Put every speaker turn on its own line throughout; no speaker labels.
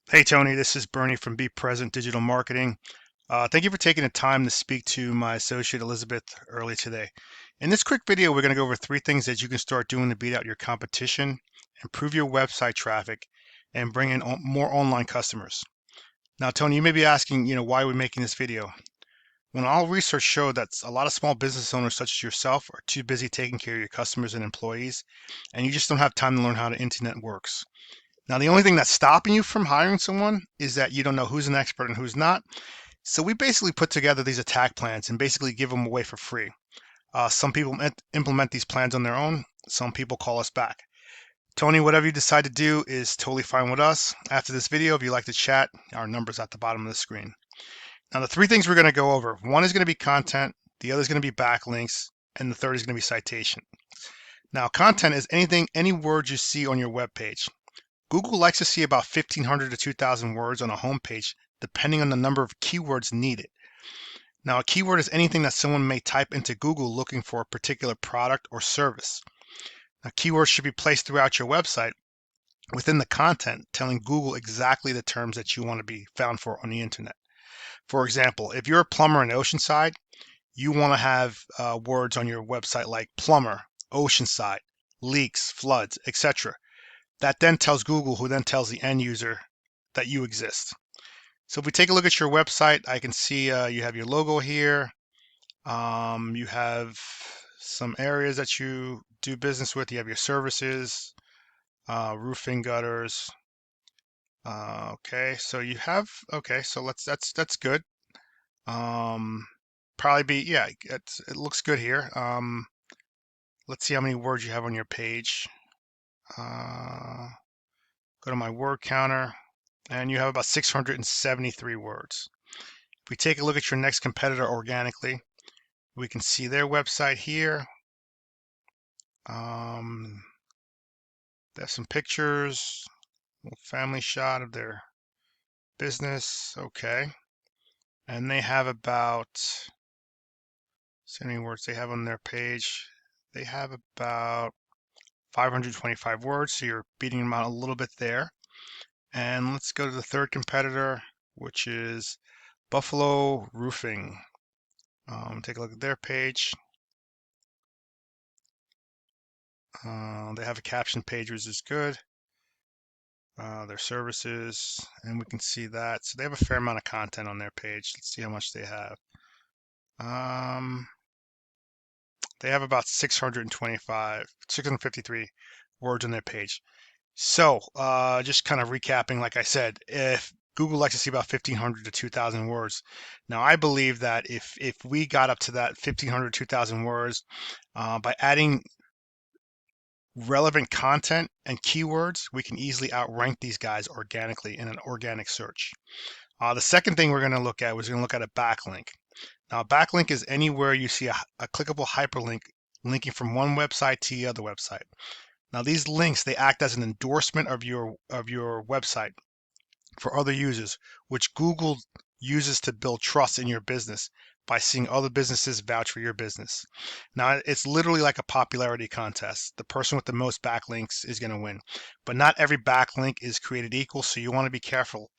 Hey Tony, this is Bernie from Be Present Digital Marketing. Thank you for taking the time to speak to my associate Elizabeth early today. In this quick video, we're going to go over three things that you can start doing to beat out your competition, improve your website traffic, and bring in more online customers. Now, Tony, you may be asking, why are we making this video? When all research showed that a lot of small business owners such as yourself are too busy taking care of your customers and employees, and you just don't have time to learn how the internet works. Now, the only thing that's stopping you from hiring someone is that you don't know who's an expert and who's not. So we basically put together these attack plans and basically give them away for free. Some people implement these plans on their own. Some people call us back. Tony, whatever you decide to do is totally fine with us. After this video, if you'd like to chat, our number's at the bottom of the screen. Now, the three things we're going to go over, one is going to be content, the other is going to be backlinks, and the third is going to be citation. Now, content is any words you see on your web page. Google likes to see about 1,500 to 2,000 words on a home page, depending on the number of keywords needed. Now, a keyword is anything that someone may type into Google looking for a particular product or service. Now, keywords should be placed throughout your website within the content, telling Google exactly the terms that you want to be found for on the internet. For example, if you're a plumber in Oceanside, you want to have words on your website like plumber, Oceanside, leaks, floods, etc. That then tells Google, who then tells the end user that you exist. So if we take a look at your website, I can see you have your logo here. You have some areas that you do business with. You have your services, roofing, gutters. Okay, so you have, okay, so that's good. Um, Probably be, yeah, it looks good here. Let's see how many words you have on your page. Go to my word counter, and you have about 673 words. If we take a look at your next competitor organically, we can see their website here. They have some pictures, a little family shot of their business. Okay. And they have about, see how many words they have on their page. They have about 525 words, so you're beating them out a little bit there. And let's go to the third competitor, which is Buffalo Roofing. Take a look at their page. They have a caption page, which is good. Their services, and we can see that. So they have a fair amount of content on their page. Let's see how much they have. They have about 653 words on their page. So just kind of recapping, like I said, if Google likes to see about 1,500 to 2,000 words. Now, I believe that if we got up to that 1,500, 2,000 words, by adding relevant content and keywords, we can easily outrank these guys organically in an organic search. The second thing we're going to look at was going to look at a backlink. Now, a backlink is anywhere you see a clickable hyperlink linking from one website to the other website. Now, these links, they act as an endorsement of your website for other users, which Google uses to build trust in your business by seeing other businesses vouch for your business. Now, it's literally like a popularity contest. The person with the most backlinks is going to win, but not every backlink is created equal. So you want to be careful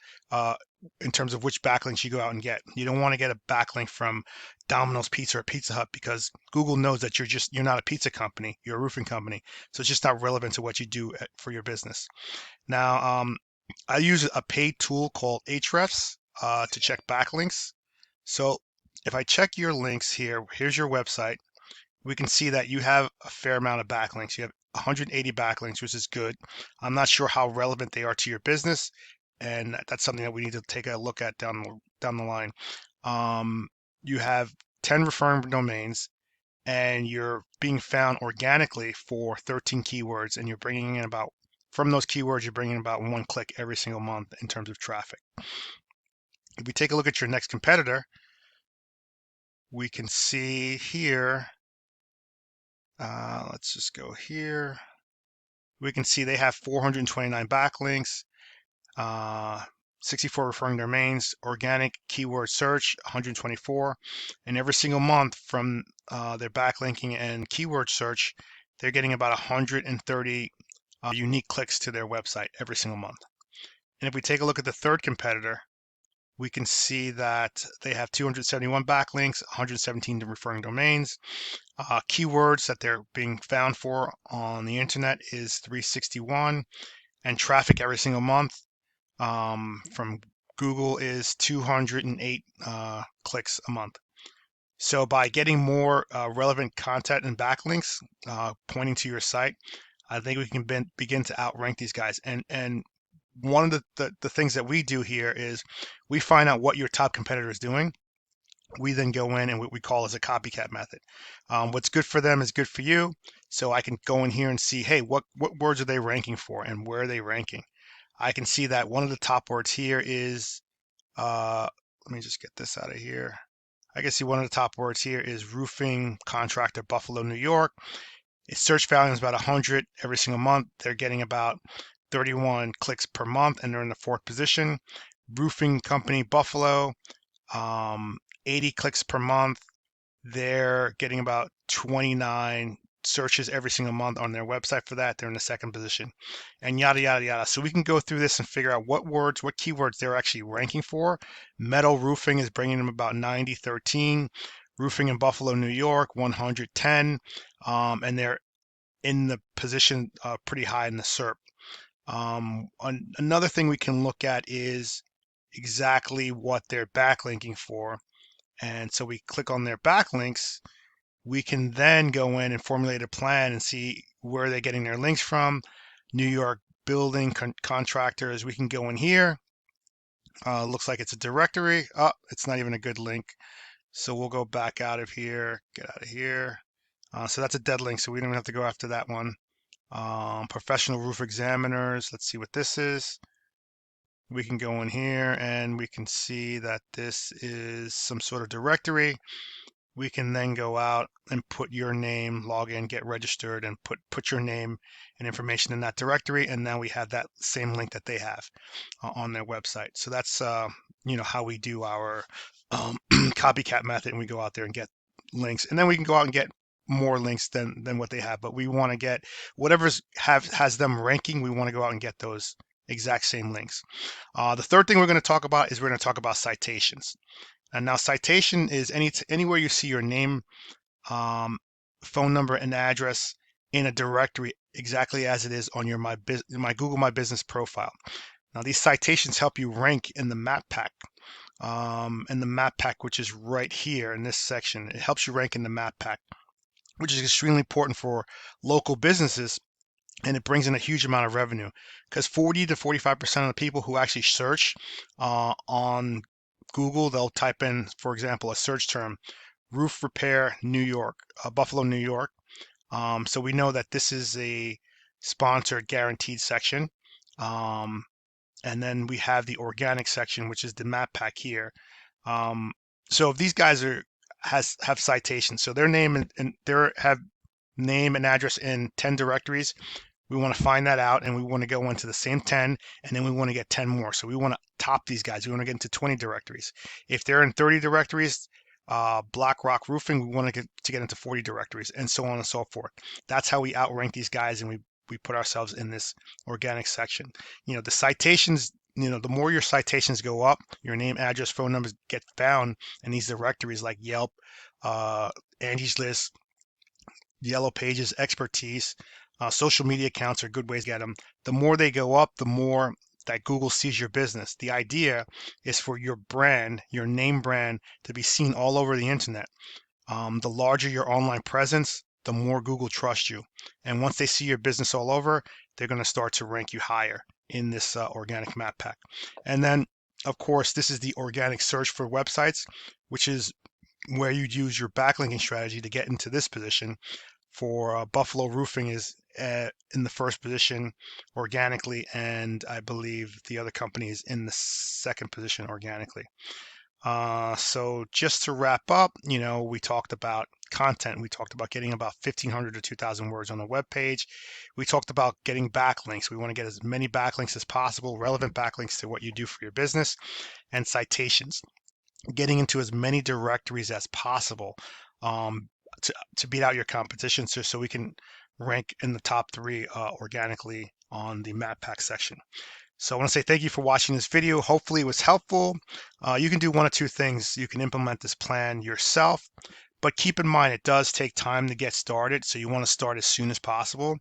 in terms of which backlinks you go out and get. You don't want to get a backlink from Domino's Pizza or Pizza Hut because Google knows that you're not a pizza company, you're a roofing company. So it's just not relevant to what you do for your business. Now, I use a paid tool called Ahrefs to check backlinks. So if I check your links here, here's your website. We can see that you have a fair amount of backlinks. You have 180 backlinks, which is good. I'm not sure how relevant they are to your business, and that's something that we need to take a look at down the line. You have 10 referring domains, and you're being found organically for 13 keywords, and you're bringing in about from those keywords, you're bringing about one click every single month in terms of traffic. If we take a look at your next competitor, we can see here, let's just go here. We can see they have 429 backlinks, 64 referring domains, organic keyword search, 124. And every single month from their backlinking and keyword search, they're getting about 130 unique clicks to their website every single month. And if we take a look at the third competitor, we can see that they have 271 backlinks, 117 referring domains. Keywords that they're being found for on the internet is 361, and traffic every single month from Google is 208 clicks a month. So by getting more relevant content and backlinks pointing to your site, I think we can begin to outrank these guys. And one of the things that we do here is we find out what your top competitor is doing. We then go in and what we call as a copycat method. What's good for them is good for you. So I can go in here and see, hey, what words are they ranking for and where are they ranking? I can see that one of the top words here is, let me just get this out of here. I can see one of the top words here is roofing contractor, Buffalo, New York. Its search volume is about 100 every single month. They're getting about 31 clicks per month, and they're in the fourth position. Roofing company, Buffalo, 80 clicks per month. They're getting about 29 searches every single month on their website for that. They're in the second position, and yada, yada, yada. So we can go through this and figure out what words, what keywords they're actually ranking for. Metal roofing is bringing them about 90, 13. Roofing in Buffalo, New York, 110. And they're in the position pretty high in the SERP. Another thing we can look at is exactly what they're backlinking for. And so we click on their backlinks. We can then go in and formulate a plan and see where they're getting their links from. New York building contractors. We can go in here. Looks like it's a directory. Oh, it's not even a good link. So we'll go back out of here, get out of here. So that's a dead link, so we don't even have to go after that one. Professional roof examiners. Let's see what this is. We can go in here and we can see that this is some sort of directory. We can then go out and put your name, log in, get registered, and put your name and information in that directory. And now we have that same link that they have on their website. So that's how we do our copycat method, and we go out there and get links, and then we can go out and get more links than what they have. But we want to get whatever's has them ranking. We want to go out and get those exact same links. The third thing we're going to talk about is we're going to talk about citations. And now citation is anywhere you see your name, phone number, and address in a directory exactly as it is on your my Google My Business profile. Now these citations help you rank in the map pack. And the map pack, which is right here in this section, it helps you rank in the map pack, which is extremely important for local businesses, and it brings in a huge amount of revenue because 40 to 45% of the people who actually search on Google, they'll type in, for example, a search term, roof repair, New York, Buffalo, New York. So we know that this is a sponsored guaranteed section. And then we have the organic section, which is the map pack here. So if these guys have citations, so their name and their have name and address in 10 directories, we want to find that out, and we want to go into the same 10, and then we want to get 10 more. So we want to top these guys. We want to get into 20 directories. If they're in 30 directories, Black Rock Roofing, we want to get into 40 directories, and so on and so forth. That's how we outrank these guys, and we put ourselves in this organic section. The citations, the more your citations go up, your name, address, phone numbers get found in these directories like Yelp, Angie's List, Yellow Pages, Expertise. Social media accounts are good ways to get them. The more they go up, the more that Google sees your business. The idea is for your brand, your name brand, to be seen all over the internet. The larger your online presence, the more Google trusts you. And once they see your business all over, they're going to start to rank you higher in this organic map pack. And then, of course, this is the organic search for websites, which is where you'd use your backlinking strategy to get into this position. For Buffalo Roofing is in the first position organically, and I believe the other company is in the second position organically. So just to wrap up, we talked about content. We talked about getting about 1,500 to 2,000 words on a web page. We talked about getting backlinks. We want to get as many backlinks as possible, relevant backlinks to what you do for your business, and citations. Getting into as many directories as possible to beat out your competition, so we can rank in the top 3 organically on the map pack section. So I want to say thank you for watching this video. Hopefully it was helpful. You can do one of two things. You can implement this plan yourself, but keep in mind it does take time to get started. So you want to start as soon as possible.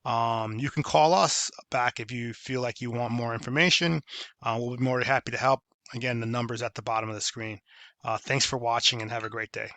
You can call us back if you feel like you want more information. We'll be more than happy to help. Again, the number's at the bottom of the screen. Thanks for watching and have a great day.